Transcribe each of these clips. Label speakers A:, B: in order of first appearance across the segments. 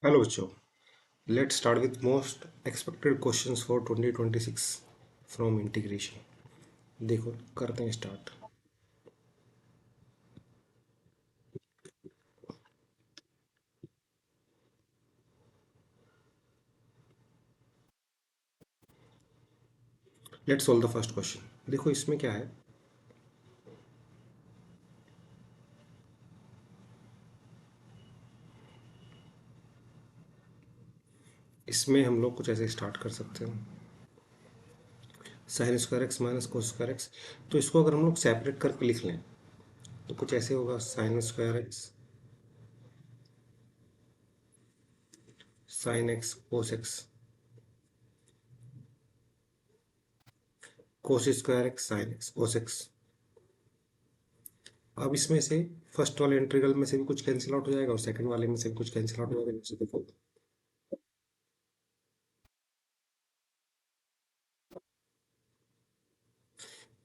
A: Hello बच्चों, let's start with most expected questions for 2026 from integration. देखो करते हैं start. Let's solve the first question. देखो इसमें क्या है, इसमें हम लोग कुछ ऐसे स्टार्ट कर सकते हैं, साइन स्क्वायर एक्स माइनस कोस स्क्वायर एक्स। तो इसको अगर हम लोग सेपरेट करके लिख लें तो कुछ ऐसे होगा, sign square x sign x cos square x sign x cos x. अब इसमें से फर्स्ट वाले इंटीग्रल में से भी कुछ कैंसिल आउट हो जाएगा और सेकंड वाले में से भी कुछ कैंसिल आउट हो जाएगा। जैसे देखो,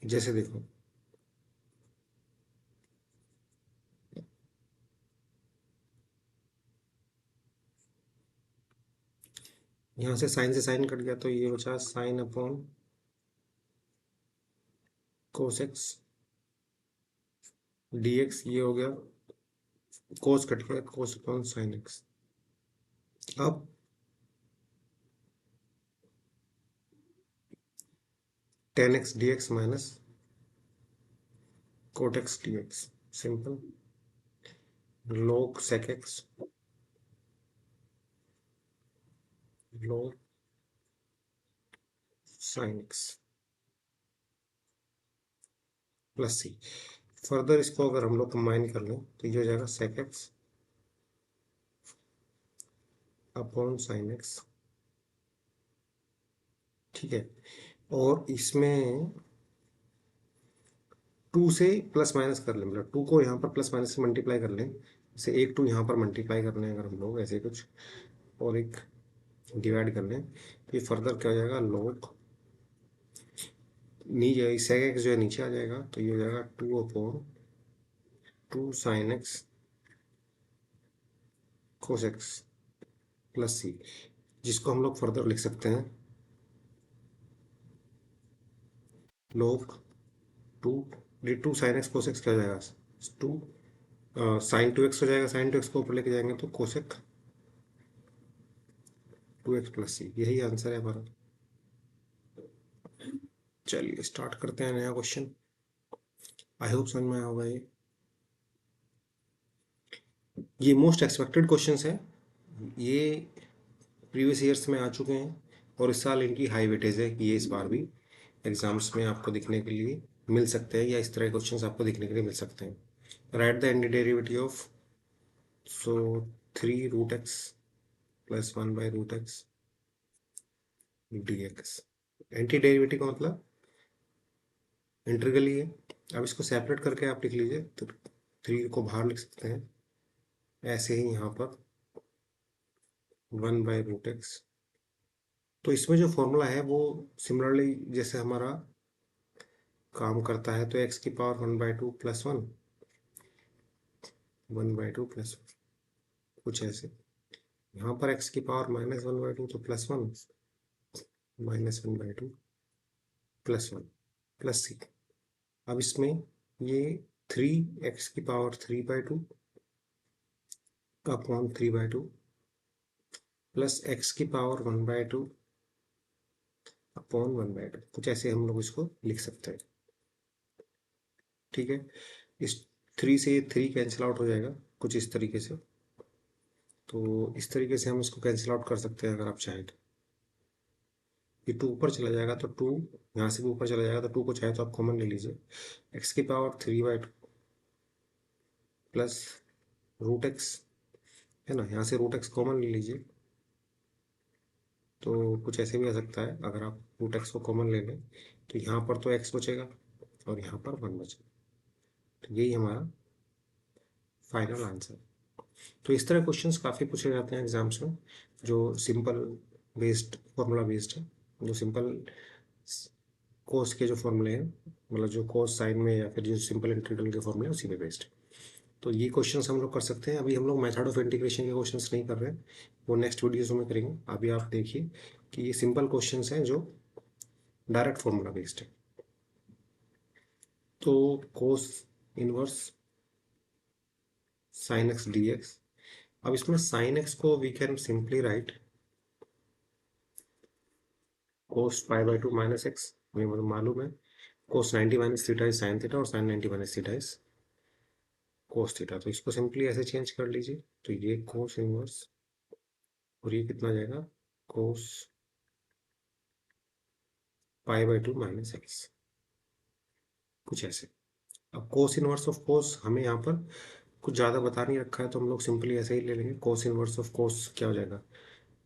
A: जैसे देखो यहाँ से साइन कट गया तो ये बचा sine upon cos x d x, ये हो गया कोस कट गया कोस अपॉन साइन एक्स। अब tan x d x minus cot x d x, simple. log sec x log sine x plus c. Further इसको अगर हम लोग combine कर लें तो ये हो जाएगा sec x upon sine x. ठीक है, और इसमें टू से प्लस माइनस कर लें, मतलब टू को यहाँ पर प्लस माइनस से मल्टीप्लाई कर लें, जैसे एक टू यहाँ पर मल्टीप्लाई कर लें अगर हम लोग ऐसे कुछ, और एक डिवाइड कर लें तो ये फर्दर क्या हो जाएगा, log नीचे सेक एक्स जो है नीचे आ जाएगा तो ये हो जाएगा two upon two sine x cos x plus c, जिसको हम लोग फर्दर लिख सकते हैं log टू, ये two sine x cos x क्या हो जाएगा, टू साइन टू एक्स हो जाएगा, साइन टू एक्स को ऊपर लेके जाएंगे तो cosec to x plus c. यही आंसर है हमारा। चलिए स्टार्ट करते हैं नया क्वेश्चन। आई होप समझ में आया होगा। ये मोस्ट एक्सपेक्टेड क्वेश्चंस है, ये प्रीवियस ईयर्स में आ चुके हैं और इस साल इनकी हाई वेटेज है कि ये इस बार भी एग्जाम्स में आपको दिखने के लिए मिल सकते हैं, या इस तरह के क्वेश्चंस आपको दिखने के लिए मिल सकते हैं। Right the anti derivative of, so three root x plus one by root x d x. Anti derivative का मतलब इंटीग्रल ही है। अब इसको सेपरेट करके आप लिख लीजिए तो थ्री को बाहर लिख सकते हैं, ऐसे ही यहाँ पर वन बाई रूट एक्स। तो इसमें जो फॉर्मूला है वो सिमिलरली जैसे हमारा काम करता है, तो एक्स की power one by two plus one, one by two plus कुछ ऐसे। यहाँ पर एक्स की power minus one by two तो plus one, minus one by two plus one plus c. अब इसमें ये थ्री एक्स की power three by two upon three by two plus x की power one by two upon one by two, कुछ ऐसे हम लोग इसको लिख सकते हैं। ठीक है, इस थ्री से थ्री कैंसिल आउट हो जाएगा कुछ इस तरीके से, तो इस तरीके से हम इसको कैंसिल आउट कर सकते हैं अगर आप चाहें तो। ये टू ऊपर चला जाएगा तो टू यहाँ से भी ऊपर चला जाएगा, तो टू को चाहे तो आप कॉमन ले लीजिए। एक्स की power three by two plus root x, है ना, यहाँ से रूट एक्स कॉमन ले लीजिए तो कुछ ऐसे भी आ सकता है। अगर आप रूट एक्स को कॉमन ले लें तो यहाँ पर तो एक्स बचेगा और यहाँ पर वन बचेगा, तो यही हमारा फाइनल आंसर। तो इस तरह क्वेश्चंस काफ़ी पूछे जाते हैं एग्जाम्स में, जो सिंपल बेस्ड फॉर्मूला बेस्ड है, जो सिंपल कोस के जो फॉर्मूले हैं, मतलब जो कोस साइन में या फिर जो सिंपल इंटीग्रल के फॉर्मूले उसी में बेस्ड है। तो ये क्वेश्चंस हम लोग कर सकते हैं। अभी हम लोग मेथड ऑफ इंटीग्रेशन के क्वेश्चंस नहीं कर रहे हैं, वो नेक्स्ट वीडियोज़ में करेंगे। अभी आप देखिए कि ये सिंपल क्वेश्चंस हैं जो डायरेक्ट फॉर्मूला बेस्ड है। तो cos inverse sine x d x. अब इसमें साइन एक्स को we can simply write cos pi by two minus x, हमें मतलब मालूम है cos 90 minus theta is sine theta और sine 90 minus theta is cos theta. तो इसको सिंपली ऐसे चेंज कर लीजिए, तो ये कोस इनवर्स और ये कितना जाएगा cos pi by two minus x, कुछ ऐसे। अब कोस इनवर्स ऑफ कोस हमें यहाँ पर कुछ ज़्यादा बता नहीं रखा है, तो हम लोग सिंपली ऐसे ही ले लेंगे। कोस इनवर्स ऑफ कोस क्या हो जाएगा,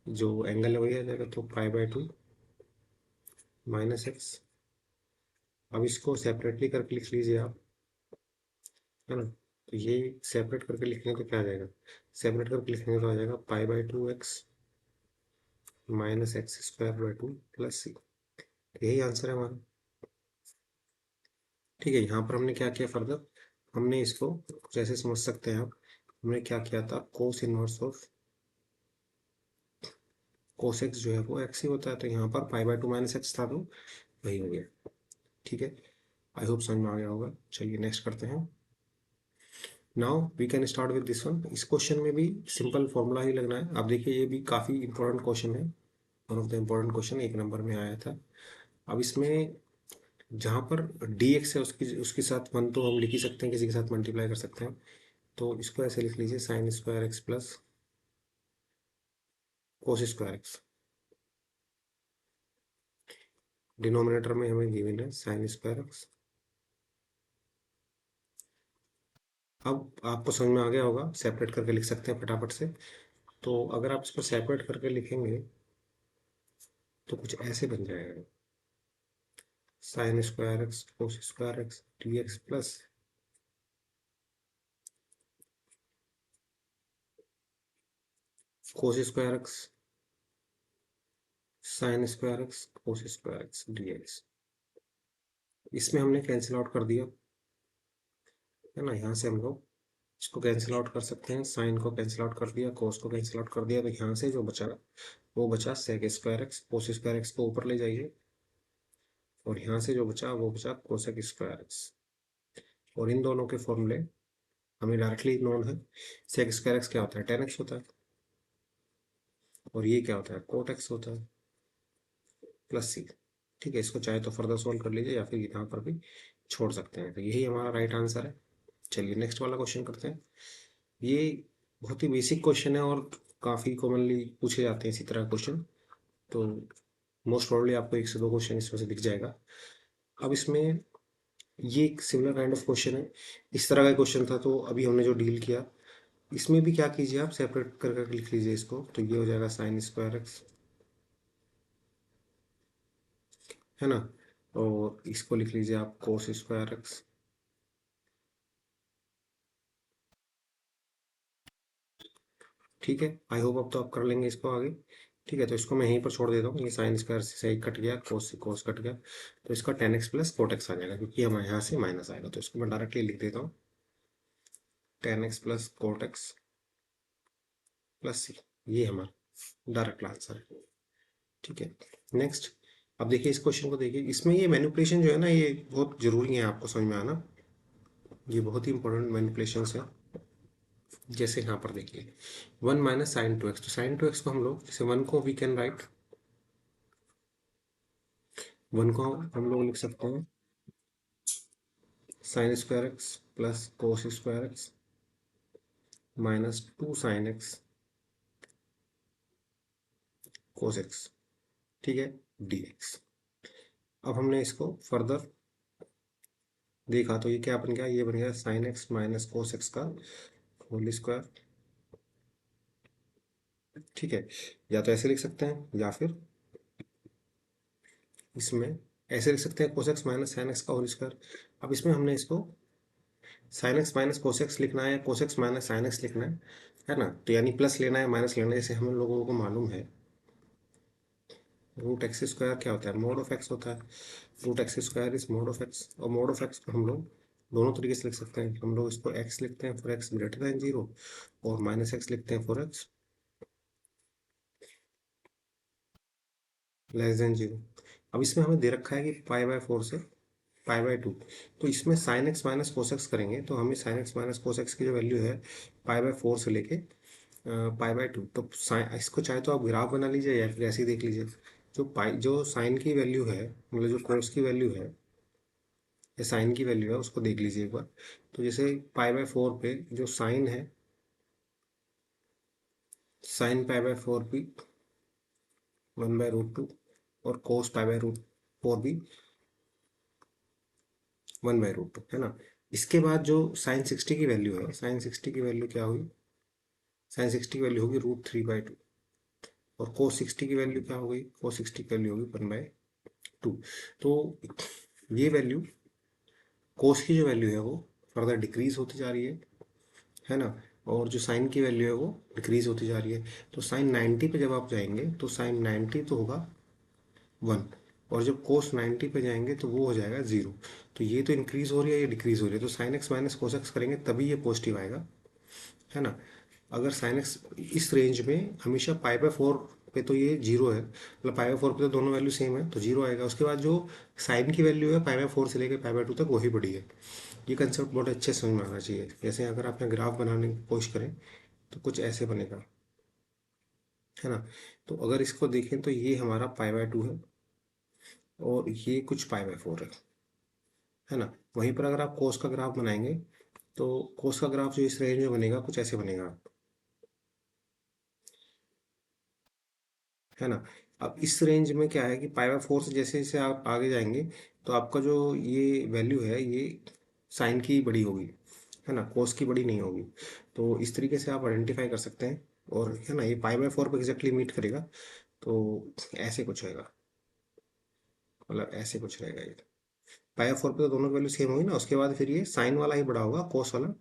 A: जो एंगल है वही आ जाएगा, तो पाई बाई टू माइनस एक्स। अब इसको सेपरेटली करके लिख लीजिए आप, है ना। तो ये सेपरेट करके लिखेंगे तो क्या आ जाएगा, सेपरेट करके लिखेंगे तो आ जाएगा pi by two x minus x square by two plus c. यही आंसर है हमारा। ठीक है, यहाँ पर हमने क्या किया फर्दर, हमने इसको कुछ ऐसे समझ सकते हैं आप। हमने क्या किया था, cos inverse of cos x जो है वो एक्स ही होता है, तो यहाँ पर पाई बाई टू माइनस एक्स था तो वही हो गया। ठीक है, आई होप समझ में आ गया होगा। चलिए नेक्स्ट करते हैं। Now we can start with this one. इस क्वेश्चन में भी सिंपल फॉर्मूला ही लगना है। आप देखिए ये भी काफ़ी इंपॉर्टेंट क्वेश्चन है, one of the important question, एक नंबर में आया था। अब इसमें जहाँ पर डी एक्स है उसकी उसके साथ वन तो हम लिख ही सकते हैं, किसी के साथ मल्टीप्लाई कर सकते हैं। तो इसको ऐसे लिख लीजिए साइन स्क्वायर एक्स प्लस कोस स्क्वायर एक्स। डिनोमिनेटर में हमें गिवन है साइन स्क्वायर एक्स। अब आपको समझ में आ गया होगा, सेपरेट करके लिख सकते हैं फटाफट से। तो अगर आप इसको सेपरेट करके लिखेंगे तो कुछ ऐसे बन जाएगा, sign square x cos square x d x plus कोस square x sign square x cos square x d x. इसमें हमने कैंसिल आउट कर दिया, है ना। यहाँ से हम लोग इसको कैंसिल आउट कर सकते हैं, साइन को कैंसिल आउट कर दिया, कोस को कैंसिल आउट कर दिया, तो यहाँ से जो बचा वो बचा sec square x. Cos square x को ऊपर ले जाइए और यहाँ से जो बचा वो बचा कोसेक स्क्वायर एक्स। और इन दोनों के फॉर्मूले हमें डायरेक्टली नोन है। सेक स्क्वायर एक्स क्या होता है, टेन एक्स होता है, और ये क्या होता है, कोट एक्स होता है प्लस सी। ठीक है, इसको चाहे तो फर्दर सॉल्व कर लीजिए या फिर यहाँ पर भी छोड़ सकते हैं। तो यही हमारा राइट आंसर है। चलिए नेक्स्ट वाला क्वेश्चन करते हैं। ये बहुत ही बेसिक क्वेश्चन है और काफ़ी कॉमनली पूछे जाते हैं इसी तरह क्वेश्चन, तो मोस्ट प्रोबेबली आपको एक से दो क्वेश्चन इसमें से दिख जाएगा। अब इसमें ये एक सिमिलर काइंड ऑफ क्वेश्चन है, इस तरह का क्वेश्चन था तो अभी हमने जो डील किया, इसमें भी क्या कीजिए आप सेपरेट कर कर लिख लीजिए इसको, तो ये हो जाएगा साइन स्क्वायर एक्स, है ना। और इसको लिख लीजिए आप कोस स्क्वायर एक्स। ठीक है, आई होप अब तो आप कर लेंगे इसको आगे। ठीक है, तो इसको मैं यहीं पर छोड़ देता हूँ, ये साइन स्क्वायर से सही कट गया, कोस से कोस कट गया, तो इसका tan x plus cot x आ जाएगा, क्योंकि हमारे यहाँ से माइनस आएगा, तो इसको मैं डायरेक्टली लिख देता हूँ tan x plus cot x plus c. ये हमारा डायरेक्ट आंसर है। ठीक है, नेक्स्ट। अब देखिए इस क्वेश्चन को देखिए, इसमें ये मैनिपुलेशन जो है ना ये बहुत जरूरी है आपको समझ में आना, ये बहुत ही इंपॉर्टेंट मैनिपुलेशन है। जैसे यहाँ पर देखिए one minus sign to x, तो साइन टू एक्स को हम लोग जैसे वन को वी कैन राइट, वन को हम लोग लिख सकते हैं साइन स्क्वायर एक्स प्लस कोस square x minus two sine x cos x. ठीक है, डी एक्स। अब हमने इसको फर्दर देखा तो ये क्या बन गया, ये बन गया sign x minus cos x का होल स्क्वायर। ठीक है, या तो ऐसे लिख सकते हैं या फिर इसमें ऐसे लिख सकते हैं कोस एक्स माइनस साइन एक्स का होल स्क्वायर। अब इसमें हमने इसको sign x minus cos x लिखना है या कोस एक्स माइनस साइन एक्स लिखना है ना। तो यानी प्लस लेना है माइनस लेना है, जैसे हम लोगों को मालूम है रूट एक्स स्क्वायर क्या होता है, मोड ऑफ एक्स होता है। Root x square is mod of x, और मोड ऑफ एक्स को हम लोग दोनों तरीके से लिख सकते हैं। हम लोग इसको x लिखते हैं फॉर x ग्रेटर देन 0 और माइनस एक्स लिखते हैं फॉर x लेस देन 0। अब इसमें हमें दे रखा है कि π/4 से π/2, तो इसमें sine x minus cos x करेंगे तो हमें sign x minus cos x की जो वैल्यू है π/4 से लेके π/2, तो साइन इसको चाहे तो आप ग्राफ बना लीजिए या फिर ऐसे ही देख लीजिए। जो साइन की वैल्यू है, मतलब जो कोस की वैल्यू है या साइन की वैल्यू है, उसको देख लीजिए एक बार। तो जैसे π/4 पे जो साइन है, साइन π/4 भी 1/√2 और कोस π/√4 भी 1/√2 है ना। इसके बाद जो साइन 60 की वैल्यू है, साइन 60 की वैल्यू क्या हुई, साइन 60 की वैल्यू होगी √3/2 और कोस 60 की वैल्यू क्या हो गई, कोस 60 की वैल्यू होगी 1/2। तो ये वैल्यू, कोस की जो वैल्यू है वो फर्दर डिक्रीज होती जा रही है ना, और जो साइन की वैल्यू है वो डिक्रीज होती जा रही है। तो साइन 90 पे जब आप जाएंगे तो साइन 90 तो होगा 1, और जब कोस 90 पे जाएंगे तो वो हो जाएगा 0। तो ये तो इंक्रीज हो रही है, ये डिक्रीज हो रही है, तो sine x minus cos x करेंगे तभी ये पॉजिटिव आएगा, है ना। अगर साइन एक्स इस रेंज में हमेशा π/4 पे तो ये 0 है, मतलब π/4 पे तो दोनों वैल्यू सेम है तो 0 आएगा। उसके बाद जो साइन की वैल्यू है π/4 से लेकर π/2 तक वही बड़ी है। ये कंसेप्ट बहुत अच्छे समझ में आना चाहिए। जैसे अगर आप यहाँ ग्राफ बनाने की कोशिश करें तो कुछ ऐसे बनेगा, है ना। तो अगर इसको देखें तो ये हमारा π/2 है और ये कुछ π/4 है ना। वहीं पर अगर आप कोस का ग्राफ बनाएंगे तो कोस का ग्राफ जो इस रेंज में बनेगा कुछ ऐसे बनेगा, है ना। अब इस रेंज में क्या है कि π/4 से जैसे जैसे आप आगे जाएंगे तो आपका जो ये वैल्यू है ये साइन की बड़ी होगी, है ना, कोस की बड़ी नहीं होगी। तो इस तरीके से आप आइडेंटिफाई कर सकते हैं, और है ना ये π/4 पे एग्जैक्टली मीट करेगा। तो ऐसे कुछ होएगा, मतलब ऐसे कुछ रहेगा ये। π/4 पे तो दोनों की वैल्यू सेम होगी ना, उसके बाद फिर ये साइन वाला ही बड़ा होगा, कोस वाला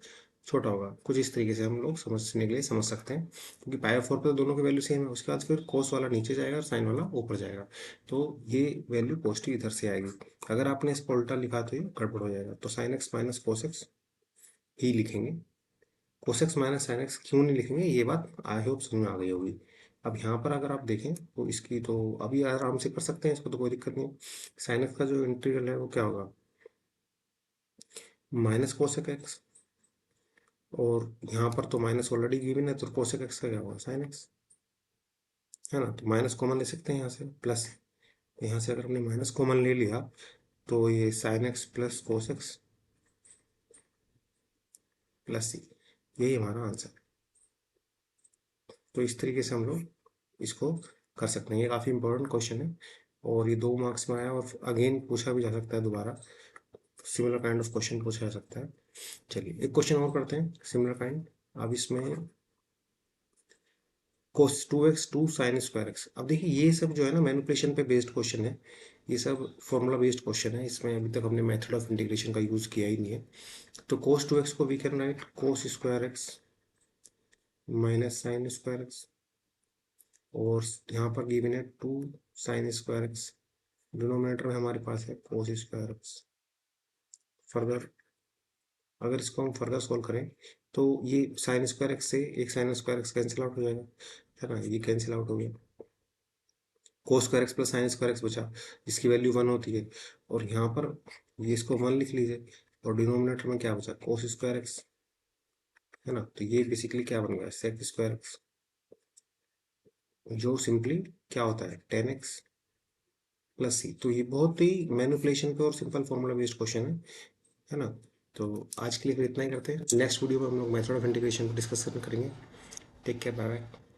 A: छोटा होगा। कुछ इस तरीके से हम लोग समझने के लिए समझ सकते हैं, क्योंकि π/4 पे तो दोनों की वैल्यू सेम है, उसके बाद फिर कोस वाला नीचे जाएगा और साइन वाला ऊपर जाएगा। तो ये वैल्यू पॉजिटिव इधर से आएगी। अगर आपने इसको उल्टा लिखा तो ये गड़बड़ हो जाएगा, तो sine x minus cos x ही लिखेंगे। Cos x minus sine x क्यों नहीं लिखेंगे, ये बात आई होप समझ में आ गई होगी। अब यहाँ पर अगर आप देखें तो इसकी तो अभी आराम से कर सकते हैं, इसको तो कोई दिक्कत नहीं। साइन एक्स का जो इंटीग्रल है वो क्या होगा, माइनस कोसेक एक्स, और यहाँ पर तो माइनस ऑलरेडी गिवन है, तो कोसेक एक्स का क्या होगा, साइन एक्स, है ना। तो माइनस कॉमन ले सकते हैं यहाँ से, प्लस यहाँ से अगर हमने माइनस कॉमन ले लिया तो ये sine x plus cos x plus c, यही हमारा आंसर है। तो इस तरीके से हम लोग इसको कर सकते हैं। ये काफ़ी इंपॉर्टेंट क्वेश्चन है और ये 2 मार्क्स में आया, और अगेन पूछा भी जा सकता है दोबारा, सिमिलर काइंड ऑफ क्वेश्चन पूछा जा सकता है। चलिए एक क्वेश्चन और करते हैं सिमिलर काइंड। अब इसमें कोस 2x 2 साइन स्क्वायर एक्स। अब देखिए ये सब जो है ना मैनिपुलेशन पे बेस्ड क्वेश्चन है, ये सब फॉर्मूला बेस्ड क्वेश्चन है, इसमें अभी तक हमने मेथड ऑफ इंटीग्रेशन का यूज़ किया ही नहीं है। तो कोस 2x को we can write cos square x minus sine square x, और यहाँ पर गिवन है 2 साइन स्क्वायर एक्स, डिनोमिनेटर में हमारे पास है कोस स्क्वायर एक्स। फर्दर अगर इसको हम फर्दर सॉल्व करें तो ये साइन स्क्वायर एक्स से एक sign square x cancel out हो जाएगा, है ना, ये कैंसिल आउट हो गया। कोस square x plus sign square x बचा, जिसकी वैल्यू 1 होती है, और यहाँ पर ये इसको 1 लिख लीजिए, और डिनोमिनेटर में क्या बचा, कोस स्क्वायर एक्स, है ना। तो ये बेसिकली क्या बन गया, सेक स्क्वायर एक्स, जो सिंपली क्या होता है 10x प्लस सी। तो ये बहुत ही मैनिपुलेशन पे और सिंपल फॉर्मूला बेस्ड क्वेश्चन है ना। तो आज के लिए फिर इतना ही करते हैं, नेक्स्ट वीडियो में हम लोग मेथड ऑफ इंटीग्रेशन पर डिस्कस करेंगे। Take care, bye bye.